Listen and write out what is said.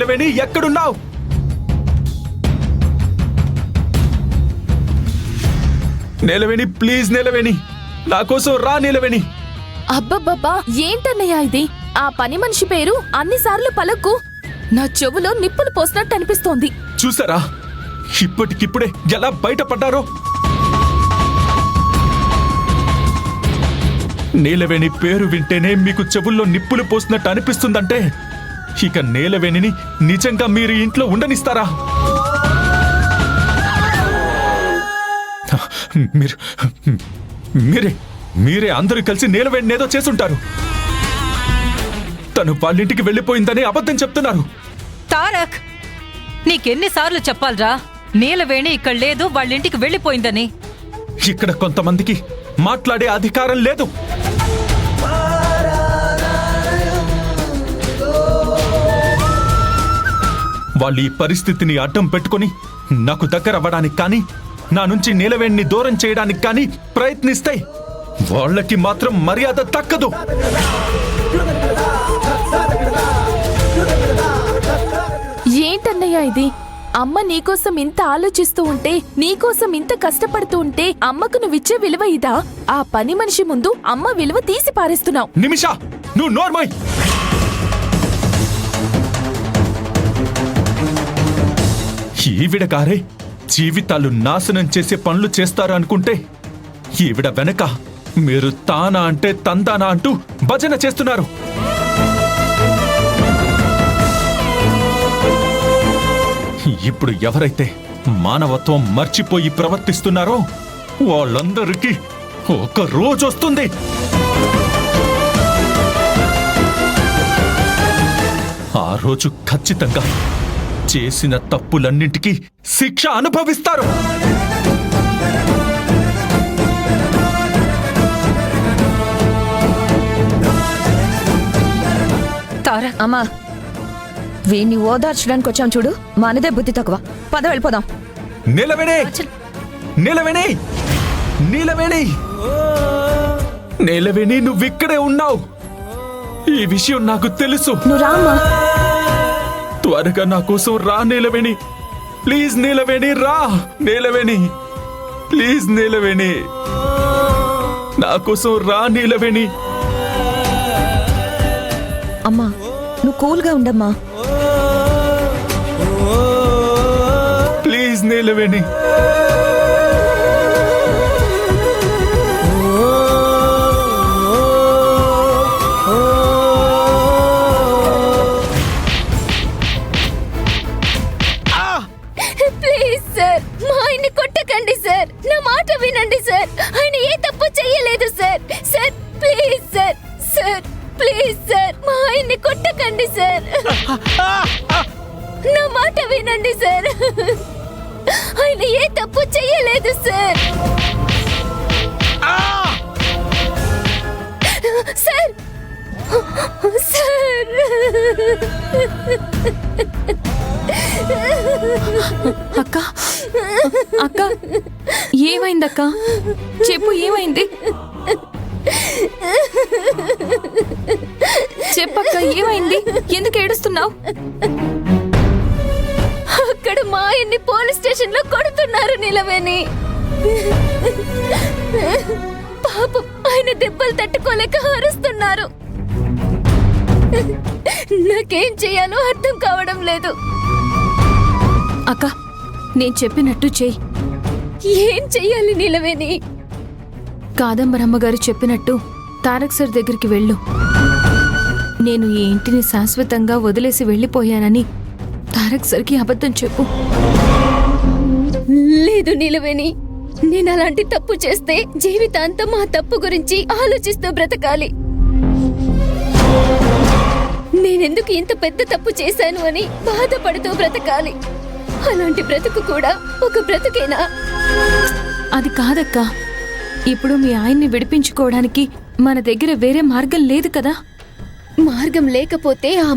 నీలవేణి ఎక్కడున్నావు? నీలవేణి ప్లీజ్ నీలవేణి, నా కోసం రా నీలవేణి. అబ్బబ్బబ్బా ఏంటన్నయ్యా ఇది? ఆ పని మనిషి పేరు అన్నిసార్లు పలక్కు. నా చెవులో నిప్పులు పోసినట్టు అనిపిస్తోంది. చూసారా ఇప్పటికిప్పుడే ఎలా బయటపడ్డారో? నీలవేణి పేరు వింటేనే మీకు చెవుల్లో నిప్పులు పోసినట్టు అనిపిస్తుందంటే ఇక నీలవేణిని నిజంగా మీరు ఇంట్లో ఉండనిస్తారా? మీరే అందరూ కలిసి నీలవేణిని ఏదో చేసుంటారు. తను వాళ్ళింటికి వెళ్ళిపోయిందని అబద్ధం చెప్తున్నారు. తారక్, నీకెన్నిసార్లు చెప్పాలరా నీలవేణి ఇక్కడ లేదు, వాళ్ళింటికి వెళ్ళిపోయిందని? ఇక్కడ కొంతమందికి మాట్లాడే అధికారం లేదు. వాళ్ళు ఈ పరిస్థితిని అడ్డం పెట్టుకుని నాకు దగ్గర అవ్వడానికి కానీ నా నుంచి నీలవేణిని దూరం చేయడానికి కానీ ప్రయత్నిస్తే వాళ్ళకి మాత్రం మర్యాద దక్కదు. ఏంటన్నయ్యా ఇది? అమ్మ నీకోసం ఇంత ఆలోచిస్తూ ఉంటే, నీకోసం ఇంత కష్టపడుతూ ఉంటే అమ్మకు నువ్విచ్చే విలువ ఇదా? ఆ పని మనిషి ముందు అమ్మ విలువ తీసి పారేస్తున్నావు. నిమిషా, నువ్వు నోర్మోయ్. ఈవిడ గారే జీవితాలు నాశనం చేసే పనులు చేస్తారు అనుకుంటే ఈవిడ వెనక మీరు తానా అంటే తందానా అంటూ భజన చేస్తున్నారు. ఇప్పుడు ఎవరైతే మానవత్వం మర్చిపోయి ప్రవర్తిస్తున్నారో వాళ్ళందరికీ ఒక రోజు వస్తుంది. ఆ రోజు ఖచ్చితంగా చేసిన తప్పులన్నింటికీ శిక్ష అనుభవిస్తారు. తారక్, అమ్మా వీణ్ణి ఓదార్చడానికి వచ్చాం చూడు, మనదే బుద్ధి తక్కువ. పద వెళ్ళిపోదాం. నీలవేణి, నీలవేణి, నీలవేణి, నీలవేణి, నువ్విక్కడే ఉన్నావు. ఈ విషయం నాకు తెలుసు. నువ్వు రామ్మా. త్వరగా నా కోసం రా నీలవేణి. ప్లీజ్ నీలవేణి రా. నీలవేణి ప్లీజ్, నీలవేణి నా కోసం రా నీలవేణి. అమ్మా నువ్వు కూల్గా ఉండమ్మా. Please Neelaveni. ప్లీజ్ సార్, మా ఆయన్ని కొట్టకండి సార్. నా మాట వినండి సార్. ఆయన ఏ తప్పు చెయ్యలేదు sir. Sir please sir. Sir please sir, మా ఆయన్ని కొట్టకండి సార్. నా మాట వినండి సార్. ఆయన ఏ తప్పు చెయ్యలేదు సార్. సార్ సార్ అక్క, అక్క ఏమైందక్క? చెప్పు, ఏమైంది? చెప్పక్క, ఏమైంది? ఎందుకు ఏడుస్తున్నావు? అక్కడ మా ఆయన్ని పోలీస్ స్టేషన్ లో కొడుతున్నారు నీలవేణి. పాపం ఆయన దెబ్బలు తట్టుకోలేక అరుస్తున్నారు. నాకేం చేయాలో అర్థం కావడం లేదు. అక్క, నేను చెప్పినట్టు చెయ్యి. ఏం చెయ్యాలి నీలవేణి? కాదంబరమ్మ గారు చెప్పినట్టు తారక్ సార్ దగ్గరికి వెళ్ళు. నేను ఈ ఇంటిని శాశ్వతంగా వదిలేసి వెళ్ళిపోయానని తారక్ సార్కి అబద్ధం చెప్పు. లేదు నీలవేణి, నేను అలాంటి తప్పు చేస్తే జీవితాంతం ఆ తప్పు గురించి ఆలోచిస్తూ బ్రతకాలి. నేనెందుకు ఇంత పెద్ద తప్పు చేశాను అని బాధపడుతూ బ్రతకాలి. అలాంటి బ్రతుకు కూడా ఒక బ్రతుకేనా? అది కాదక్క, ఇప్పుడు మీ ఆయన్ని విడిపించుకోవడానికి మన దగ్గర వేరే మార్గం లేదు కదా. మార్గం లేకపోతే ఆ